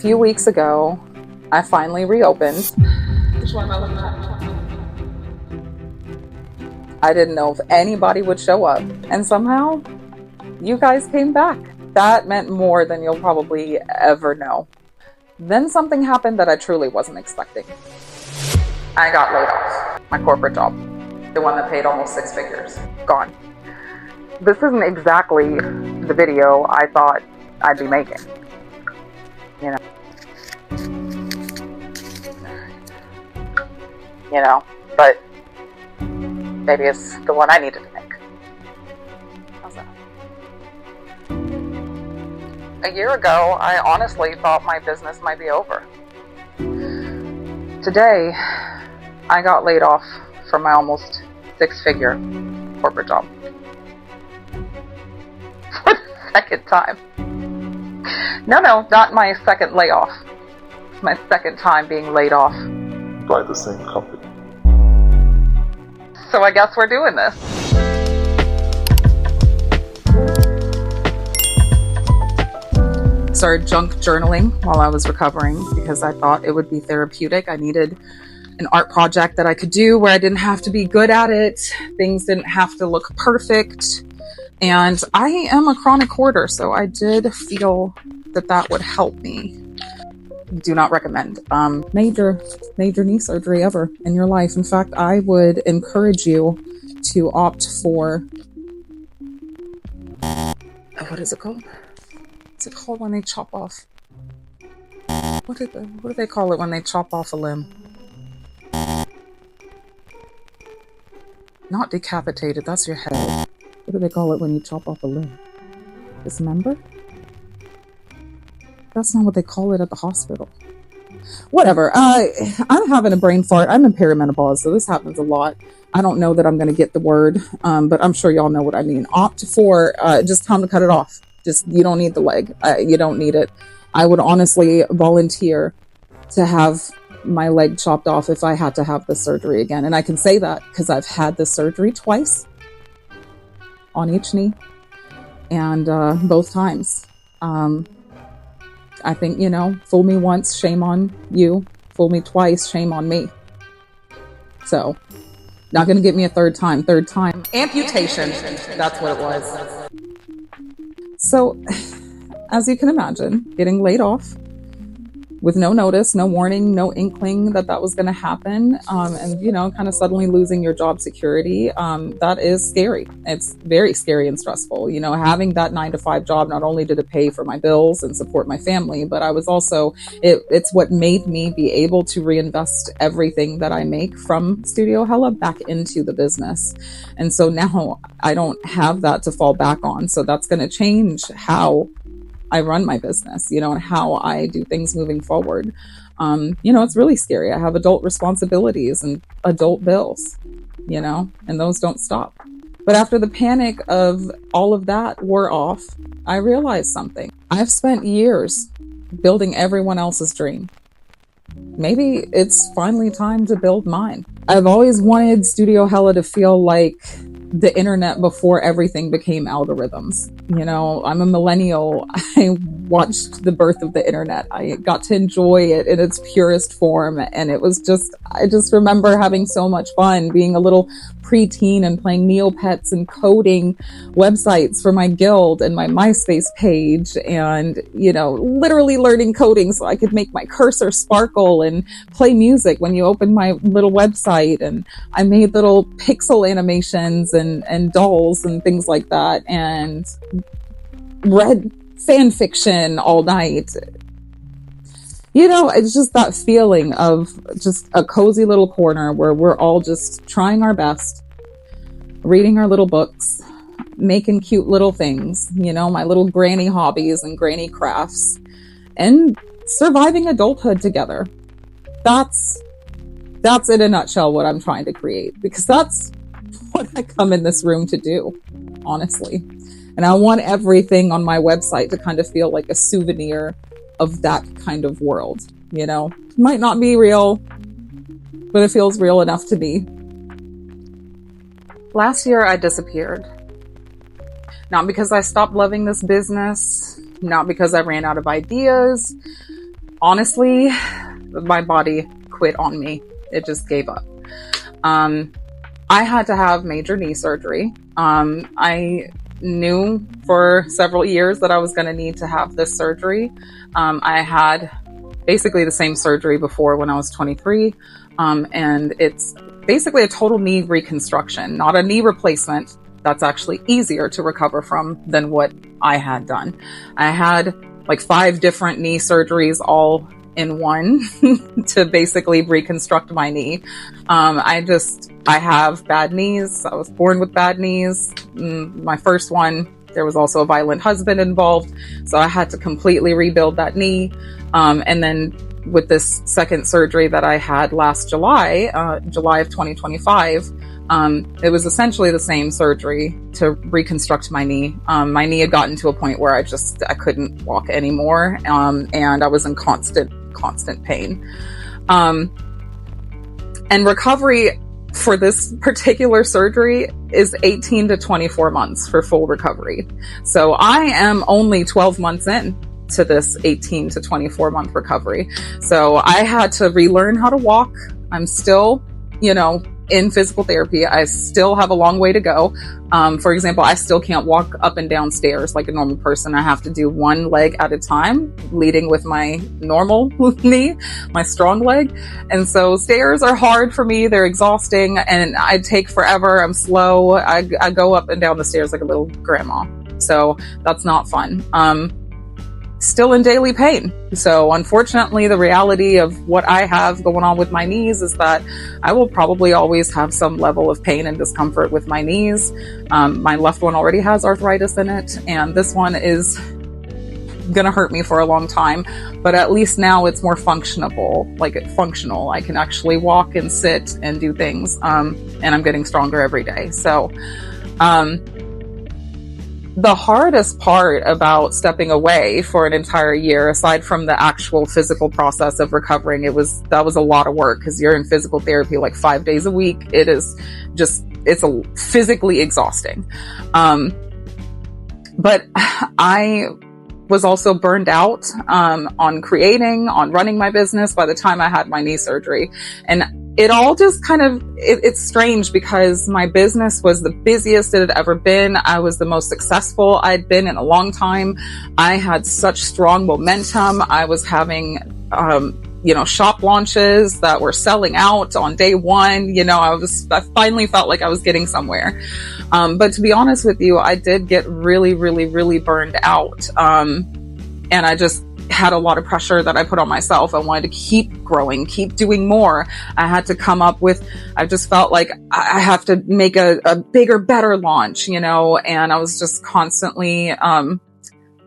few weeks ago, I finally reopened. Which one am I looking at? I didn't know if anybody would show up, and somehow you guys came back. That meant more than you'll probably ever know. Then something happened that I truly wasn't expecting. I got laid off. My corporate job, the one that paid almost 6 figures, gone. This isn't exactly the video I thought I'd be making, but maybe it's the one I needed to make. How's that? A year ago, I honestly thought my business might be over. Today, I got laid off from my almost 6-figure corporate job. For the second time. No, not my second layoff. It's my second time being laid off. By the same company. So I guess we're doing this. Started junk journaling while I was recovering because I thought it would be therapeutic. I needed an art project that I could do where I didn't have to be good at it. Things didn't have to look perfect. And I am a chronic hoarder, so I did feel that would help me. Do not recommend major knee surgery ever in your life. In fact, I would encourage you to opt for what is it called? What's it called when they chop off? What do they call it when they chop off a limb? Not decapitated, that's your head. What do they call it when you chop off a limb? Dismember? That's not what they call it at the hospital. Whatever. I'm having a brain fart. I'm in perimenopause, so this happens a lot. I don't know that I'm going to get the word, but I'm sure y'all know what I mean. Opt for just time to cut it off. Just, you don't need the leg. You don't need it. I would honestly volunteer to have my leg chopped off if I had to have the surgery again. And I can say that because I've had the surgery twice on each knee, and both times. I think, fool me once, shame on you. Fool me twice, shame on me. So, not going to get me a third time. Amputation. That's what it was. So, as you can imagine, getting laid off with no notice, no warning, no inkling that was going to happen, and kind of suddenly losing your job security, that is scary. It's very scary and stressful. Having that 9-to-5 job, not only did it pay for my bills and support my family, but I was also, it's what made me be able to reinvest everything that I make from Studio Hela back into the business. And so now I don't have that to fall back on. So that's going to change how I run my business, and how I do things moving forward. It's really scary. I have adult responsibilities and adult bills, and those don't stop. But after the panic of all of that wore off, I realized something. I've spent years building everyone else's dream. Maybe it's finally time to build mine. I've always wanted Studio Hela to feel like the internet before everything became algorithms. I'm a millennial. I watched the birth of the internet. I got to enjoy it in its purest form. And it was I just remember having so much fun being a little preteen and playing Neopets and coding websites for my guild and my MySpace page, and, literally learning coding so I could make my cursor sparkle and play music when you open my little website. And I made little pixel animations and dolls and things like that, and read fan fiction all night. It's just that feeling of just a cozy little corner where we're all just trying our best, reading our little books, making cute little things, my little granny hobbies and granny crafts, and surviving adulthood together. That's in a nutshell what I'm trying to create, because that's what I come in this room to do, honestly. And I want everything on my website to kind of feel like a souvenir of that kind of world. It might not be real, but it feels real enough to me. Last year, I disappeared. Not because I stopped loving this business, not because I ran out of ideas, honestly, my body quit on me. It just gave up. I had to have major knee surgery. I knew for several years that I was going to need to have this surgery. I had basically the same surgery before when I was 23. And it's basically a total knee reconstruction, not a knee replacement. That's actually easier to recover from than what I had done. I had like 5 different knee surgeries all in one to basically reconstruct my knee. I have bad knees. I was born with bad knees. My first one, there was also a violent husband involved. So I had to completely rebuild that knee. And then with this second surgery that I had last July, July of 2025, it was essentially the same surgery to reconstruct my knee. My knee had gotten to a point where I couldn't walk anymore. And I was in constant pain. And recovery for this particular surgery is 18 to 24 months for full recovery. So I am only 12 months in to this 18 to 24 month recovery. So I had to relearn how to walk. I'm still, in physical therapy. I still have a long way to go. For example, I still can't walk up and down stairs like a normal person. I have to do one leg at a time, leading with my normal knee, my strong leg. And so stairs are hard for me. They're exhausting and I take forever. I'm slow. I go up and down the stairs like a little grandma. So that's not fun. Still in daily pain. So unfortunately, the reality of what I have going on with my knees is that I will probably always have some level of pain and discomfort with my knees. My left one already has arthritis in it, and this one is gonna hurt me for a long time, but at least now it's more functional. I can actually walk and sit and do things, and I'm getting stronger every day. So, the hardest part about stepping away for an entire year, aside from the actual physical process of recovering, that was a lot of work because you're in physical therapy like 5 days a week. It's physically exhausting. But I was also burned out on running my business by the time I had my knee surgery. And it all just it's strange because my business was the busiest it had ever been. I was the most successful I'd been in a long time. I had such strong momentum. I was having, shop launches that were selling out on day one. I finally felt like I was getting somewhere. But to be honest with you, I did get really, really, really burned out. And I just had a lot of pressure that I put on myself. I wanted to keep growing, keep doing more. I had to come up with, I just felt like I have to make a bigger, better launch, and I was just constantly,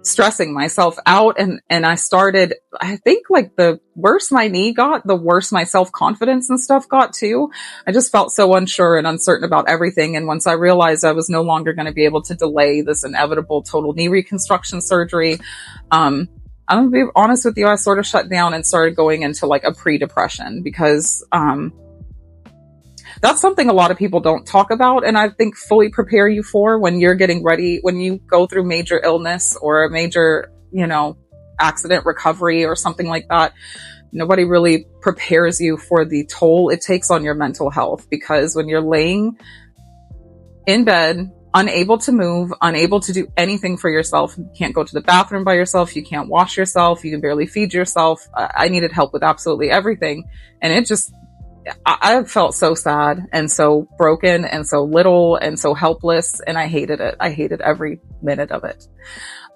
stressing myself out. And I started, I think like the worse my knee got, the worse my self-confidence and stuff got too. I just felt so unsure and uncertain about everything. And once I realized I was no longer going to be able to delay this inevitable total knee reconstruction surgery, I'm gonna be honest with you, I sort of shut down and started going into like a pre-depression because, that's something a lot of people don't talk about. And I think fully prepare you for when you're getting ready, when you go through major illness or a major, accident recovery or something like that. Nobody really prepares you for the toll it takes on your mental health, because when you're laying in bed, unable to move, unable to do anything for yourself. You can't go to the bathroom by yourself. You can't wash yourself. You can barely feed yourself. I needed help with absolutely everything. And I felt so sad and so broken and so little and so helpless. And I hated it. I hated every minute of it.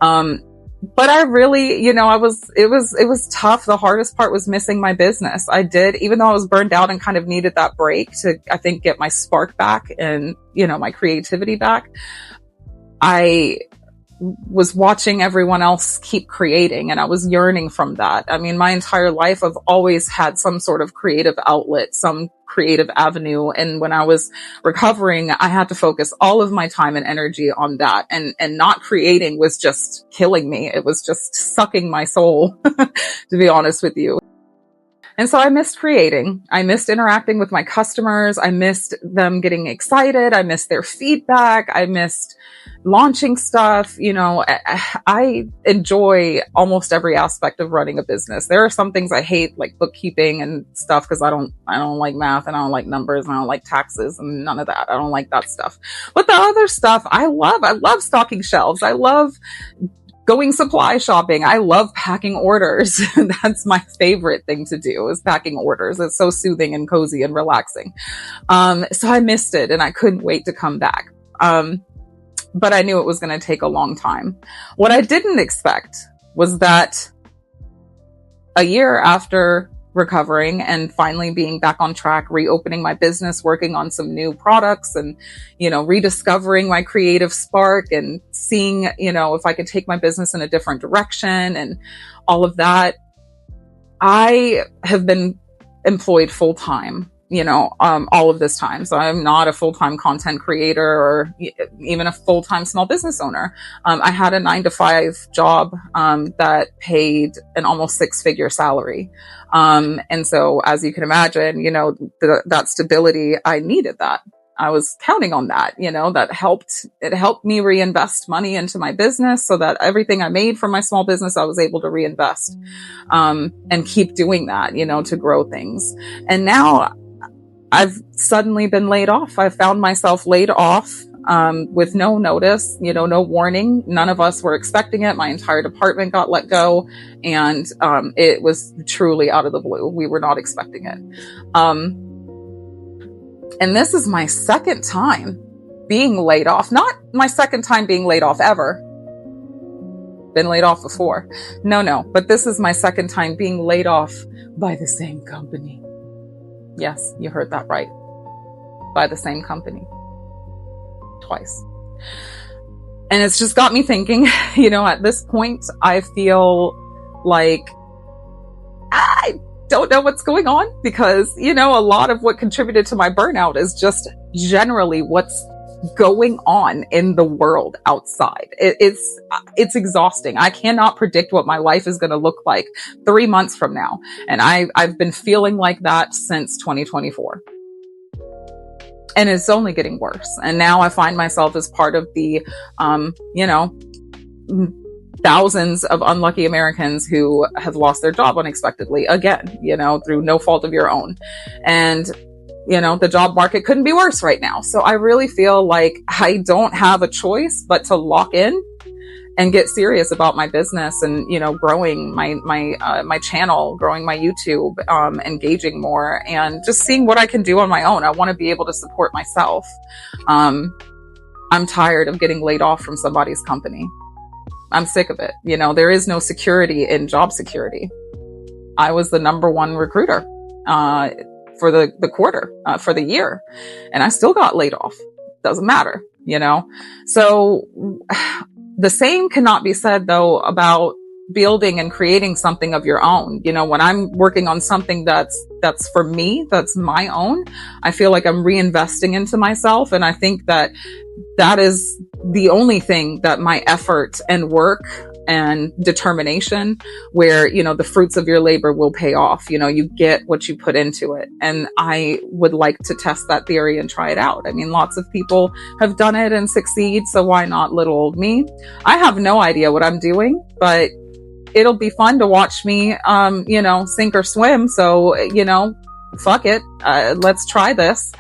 But I really, it was tough. The hardest part was missing my business. Even though I was burned out and kind of needed that break to, I think, get my spark back and, my creativity back. I was watching everyone else keep creating and I was yearning from that. I mean, my entire life I've always had some sort of creative outlet, some creative avenue. And when I was recovering, I had to focus all of my time and energy on that. And not creating was just killing me. It was just sucking my soul, to be honest with you. And so I missed creating. I missed interacting with my customers. I missed them getting excited. I missed their feedback. I missed launching stuff. I enjoy almost every aspect of running a business. There are some things I hate, like bookkeeping and stuff, because I don't like math, and I don't like numbers, and I don't like taxes and none of that. I don't like that stuff. But the other stuff I love. I love stocking shelves. I love going supply shopping. I love packing orders. That's my favorite thing to do, is packing orders. It's so soothing and cozy and relaxing. So I missed it, and I couldn't wait to come back. But I knew it was going to take a long time. What I didn't expect was that a year after recovering and finally being back on track, reopening my business, working on some new products, and, rediscovering my creative spark, and seeing, if I could take my business in a different direction and all of that. I have been employed full time, all of this time. So I'm not a full-time content creator or even a full-time small business owner. I had a 9-to-5 job, that paid an almost 6-figure salary. And so, as you can imagine, that stability, I needed that. I was counting on that, it helped me reinvest money into my business, so that everything I made from my small business, I was able to reinvest, and keep doing that, to grow things. And now I've suddenly been laid off. I found myself laid off, with no notice, no warning. None of us were expecting it. My entire department got let go, and it was truly out of the blue. We were not expecting it. And this is my second time being laid off. Not my second time being laid off ever. Been laid off before. No. But this is my second time being laid off by the same company. Yes, you heard that right. By the same company. Twice. And it's just got me thinking, at this point, I feel like I don't know what's going on, because, a lot of what contributed to my burnout is just generally what's going on in the world outside. It's exhausting. I cannot predict what my life is going to look like 3 months from now. And I've been feeling like that since 2024. And it's only getting worse. And now I find myself as part of the, thousands of unlucky Americans who have lost their job unexpectedly again, through no fault of your own. And, the job market couldn't be worse right now. So I really feel like I don't have a choice but to lock in and get serious about my business and, growing my channel, growing my YouTube, engaging more, and just seeing what I can do on my own. I want to be able to support myself. I'm tired of getting laid off from somebody's company. I'm sick of it. There is no security in job security. I was the number one recruiter, for the quarter, for the year, and I still got laid off. Doesn't matter, So the same cannot be said though about building and creating something of your own. When I'm working on something that's for me, that's my own, I feel like I'm reinvesting into myself. And I think that is the only thing that my effort and work and determination, where, the fruits of your labor will pay off. You get what you put into it. And I would like to test that theory and try it out. I mean, lots of people have done it and succeed. So why not little old me? I have no idea what I'm doing, but it'll be fun to watch me, sink or swim. So, fuck it. Let's try this.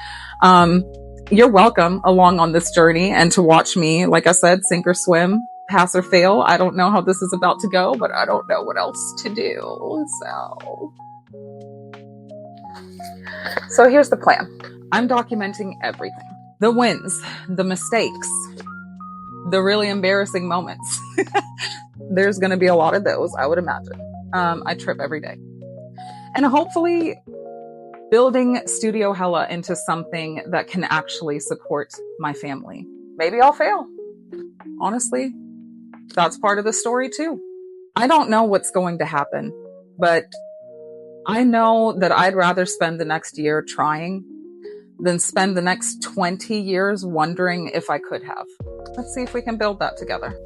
You're welcome along on this journey, and to watch me, like I said, sink or swim, pass or fail. I don't know how this is about to go, but I don't know what else to do. So here's the plan. I'm documenting everything. The wins, the mistakes, the really embarrassing moments. There's going to be a lot of those, I would imagine. I trip every day. And hopefully building Studio Hela into something that can actually support my family. Maybe I'll fail. Honestly, that's part of the story too. I don't know what's going to happen, but I know that I'd rather spend the next year trying than spend the next 20 years wondering if I could have. Let's see if we can build that together.